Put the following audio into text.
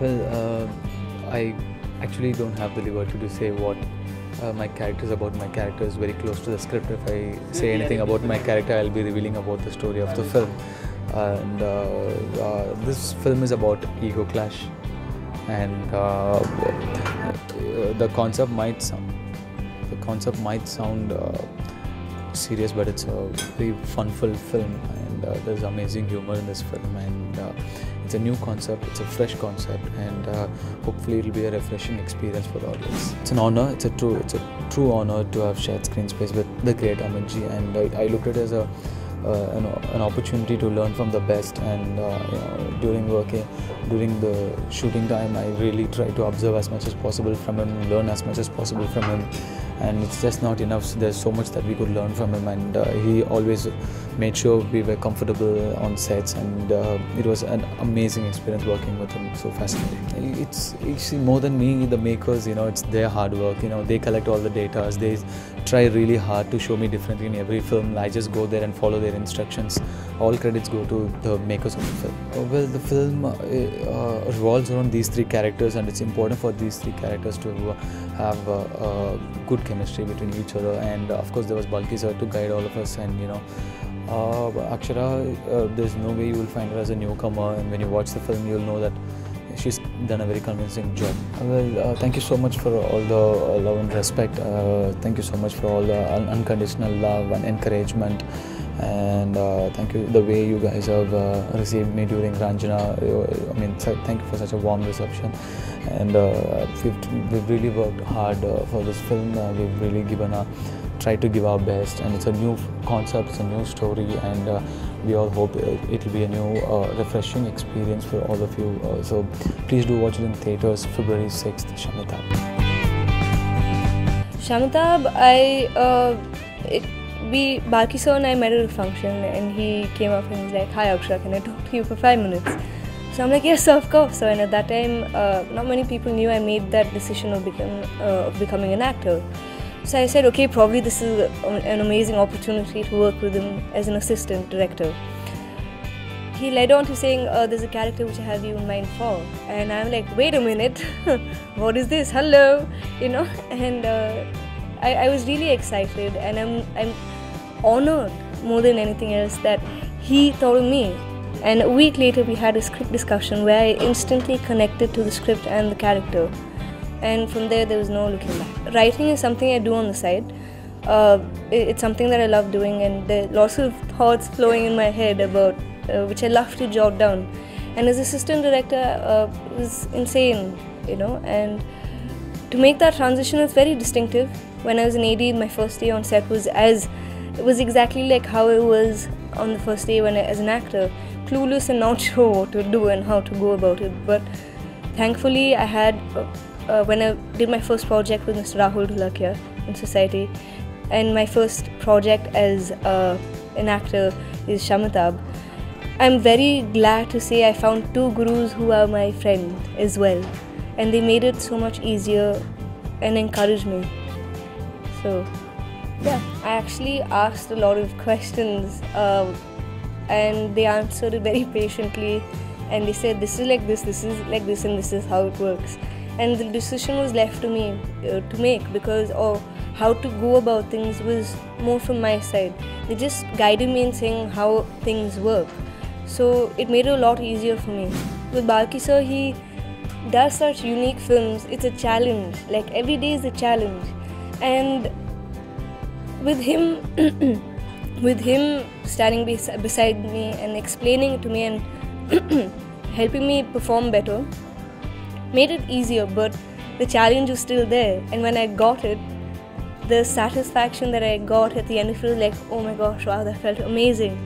Well, I actually don't have the liberty to say what my character is about. My character is very close to the script. If I say anything about my character, I'll be revealing about the story of the film. And this film is about ego clash, and the concept might sound serious, but it's a very fun-filled film, and there's amazing humor in this film, and it's a new concept, it's a fresh concept, and hopefully it'll be a refreshing experience for the audience. It's an honor, it's a true honor to have shared screen space with the great Amit ji, and I looked at it as an opportunity to learn from the best, and during the shooting time, I really tried to observe as much as possible from him, learn as much as possible from him, and it's just not enough. So there's so much that we could learn from him, and he always made sure we were comfortable on sets, and it was an amazing experience working with him. So fascinating. It's more than me, the makers. It's their hard work. They collect all the data. They try really hard to show me differently in every film. I just go there and follow their instructions. All credits go to the makers of the film. Well, the film revolves around these three characters, and it's important for these three characters to have good chemistry between each other. And of course, there was Balki sir to guide all of us, and Akshara, there's no way you will find her as a newcomer, and when you watch the film, you'll know that she's done a very convincing job. Well, thank you so much for all the love and respect. Thank you so much for all the unconditional love and encouragement. And thank you the way you guys have received me during Ranjana. I mean, thank you for such a warm reception. And we've really worked hard for this film. We've really tried to give our best, and it's a new concept, it's a new story, and we all hope it'll be a new refreshing experience for all of you. So please do watch it in theaters, February 6th, Shamitab. Shamitab, Balki sir and I met at a function, and he came up and was like, "Hi Akshara, can I talk to you for 5 minutes?" So I'm like, "Yes, of course." So, and at that time, not many people knew I made that decision of becoming an actor. So I said, okay, probably this is an amazing opportunity to work with him as an assistant director. He led on to saying, there's a character which I have you in mind for. And I'm like, wait a minute, what is this? Hello, And I was really excited, and I'm honored more than anything else that he thought of me. And a week later, we had a script discussion where I instantly connected to the script and the character. And from there was no looking back. Writing is something I do on the side. It's something that I love doing, and there are lots of thoughts flowing in my head about which I love to jot down. And as assistant director, it was insane, and to make that transition is very distinctive. When I was an AD, my first day on set was exactly like how it was on the first day as an actor, clueless and not sure what to do and how to go about it. But thankfully, I had when I did my first project with Mr. Rahul Dholakia in Society, and my first project as an actor is Shamitab, I'm very glad to say I found two gurus who are my friend as well, and they made it so much easier and encouraged me. So yeah, I actually asked a lot of questions, and they answered it very patiently, and they said this is like this is like this, and this is how it works. And the decision was left to me to make, because how to go about things was more from my side. They just guided me in saying how things work. So it made it a lot easier for me. With Balki sir, he does such unique films. It's a challenge. Like every day is a challenge. And with him, standing beside me and explaining it to me and helping me perform better, made it easier, but the challenge was still there. And when I got it, the satisfaction that I got at the end of it was like, oh my gosh, wow, that felt amazing,